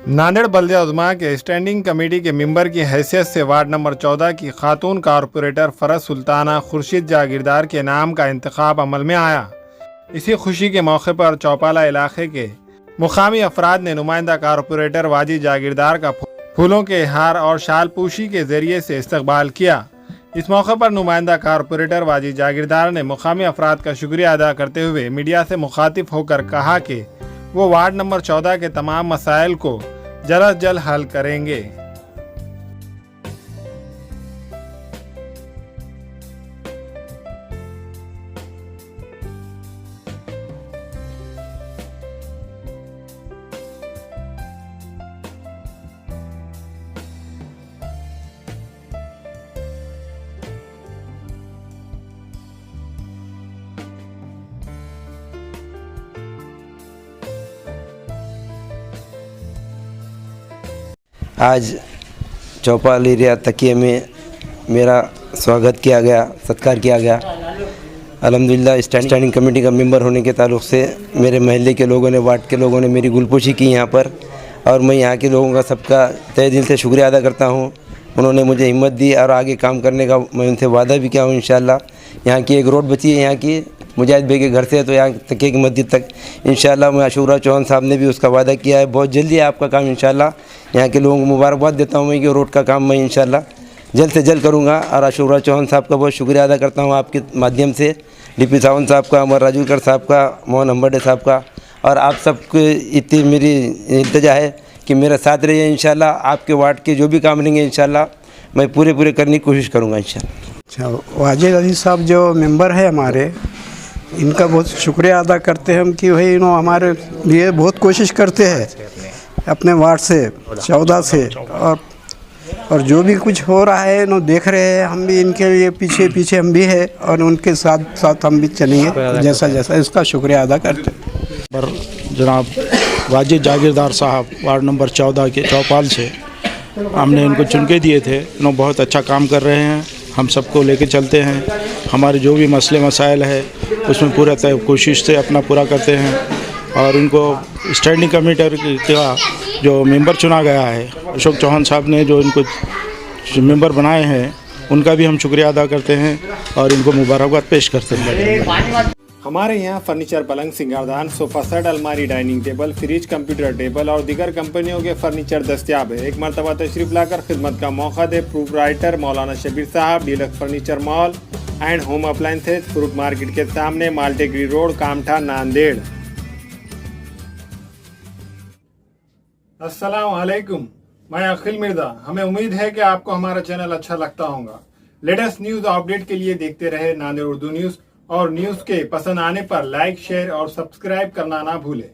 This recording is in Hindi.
नांदेड़ बल्दिया उज़्मा के स्टैंडिंग कमेटी के मेंबर की हैसियत से वार्ड नंबर 14 की खातून कारपोरेटर फरज सुल्ताना खुर्शीद जागीरदार के नाम का इंतखाब अमल में आया। इसी खुशी के मौके पर चौपाला इलाके के मुकामी अफराद ने नुमाइंदा कारपोरेटर वाजिद जागीरदार का फूलों के हार और शाल पूशी के जरिए से इस्तकबाल किया। इस मौके पर नुमाइंदा कारपोरेटर वाजिद जागीरदार ने मुकामी अफराद का शुक्रिया अदा करते हुए मीडिया से मुखातिब होकर कहा कि वो वार्ड नंबर 14 के तमाम मसाइल को जल्द अज जल्द हल करेंगे। आज चौपाल एरिया तकिए में मेरा स्वागत किया गया, सत्कार किया गया। अल्हम्दुलिल्लाह स्टैंडिंग कमेटी का मेंबर होने के ताल्लुक़ से मेरे महल्ले के लोगों ने, वार्ड के लोगों ने मेरी गुलपोशी की यहाँ पर, और मैं यहाँ के लोगों का सबका तहे दिल से शुक्रिया अदा करता हूँ। उन्होंने मुझे हिम्मत दी और आगे काम करने का मैं उनसे वादा भी किया हूँ इंशाअल्लाह। यहाँ की एक रोड बची है यहाँ की मुजाहिद भाई के घर से तो यहाँ तकिए की मस्जिद तक, इंशाअल्लाह मैं अशूरा चौहान साहब ने भी उसका वादा किया है। बहुत जल्दी है आपका काम इंशाअल्लाह। यहाँ के लोगों को मुबारकबाद देता हूँ मैं कि रोड का काम मैं इंशाअल्लाह जल्द से जल्द करूँगा। और अशूरा चौहान साहब का बहुत शुक्रिया अदा करता हूँ आपके माध्यम से, डीपी सावंत साहब का, अमर राजूकर साहब का, मोहन अम्बर्डे साहब का, और आप सबके इतनी मेरी इल्तिजा है कि मेरा साथ रहिए इंशाअल्लाह। आपके वार्ड के जो भी काम रहेंगे इंशाअल्लाह मैं पूरे करने की कोशिश करूँगा इंशाअल्लाह। अच्छा, वाजिद अली साहब जो मेंबर है हमारे, इनका बहुत शुक्रिया अदा करते हैं हम कि भाई इन्होंने हमारे लिए बहुत कोशिश करते हैं अपने वार्ड से 14 से, और जो भी कुछ हो रहा है इन्होंने देख रहे हैं। हम भी इनके लिए पीछे हम भी हैं और उनके साथ हम भी चलेंगे जैसा इसका शुक्रिया अदा करते हैं। पर जनाब वाजिद जागीरदार साहब वार्ड नंबर 14 के चौपाल से हमने इनको चुन के दिए थे। इन्होंने बहुत अच्छा काम कर रहे हैं, हम सबको लेके चलते हैं। हमारे जो भी मसले मसाइल है उसमें पूरा कोशिश से अपना पूरा करते हैं। और इनको स्टैंडिंग कमेटी का जो मेंबर चुना गया है, अशोक चौहान साहब ने जो इनको मेंबर बनाए हैं, उनका भी हम शुक्रिया अदा करते हैं और इनको मुबारकबाद पेश करते हैं। हमारे यहाँ फर्नीचर, पलंग, सिंगारदान, सोफा सेट, अलमारी, dining table, fridge, computer table और दीगर कंपनियों के फर्नीचर दस्तियाब है। एक मरतबा तशरीफ लाकर खिदमत का मौका दे प्रोप्राइटर मौलाना शबीर साहब, deluxe furniture mall and home appliances, fruit market के सामने, माल्टेगरी रोड, कामठा, नांदेड़। अस्सलाम वालेकुम, मैं अखिल मिर्जा। हमें उम्मीद है कि आपको हमारा चैनल अच्छा लगता होगा। लेटेस्ट न्यूज अपडेट के लिए देखते रहे नांदेड़ उर्दू न्यूज, और न्यूज के पसंद आने पर लाइक, शेयर और सब्सक्राइब करना ना भूलें।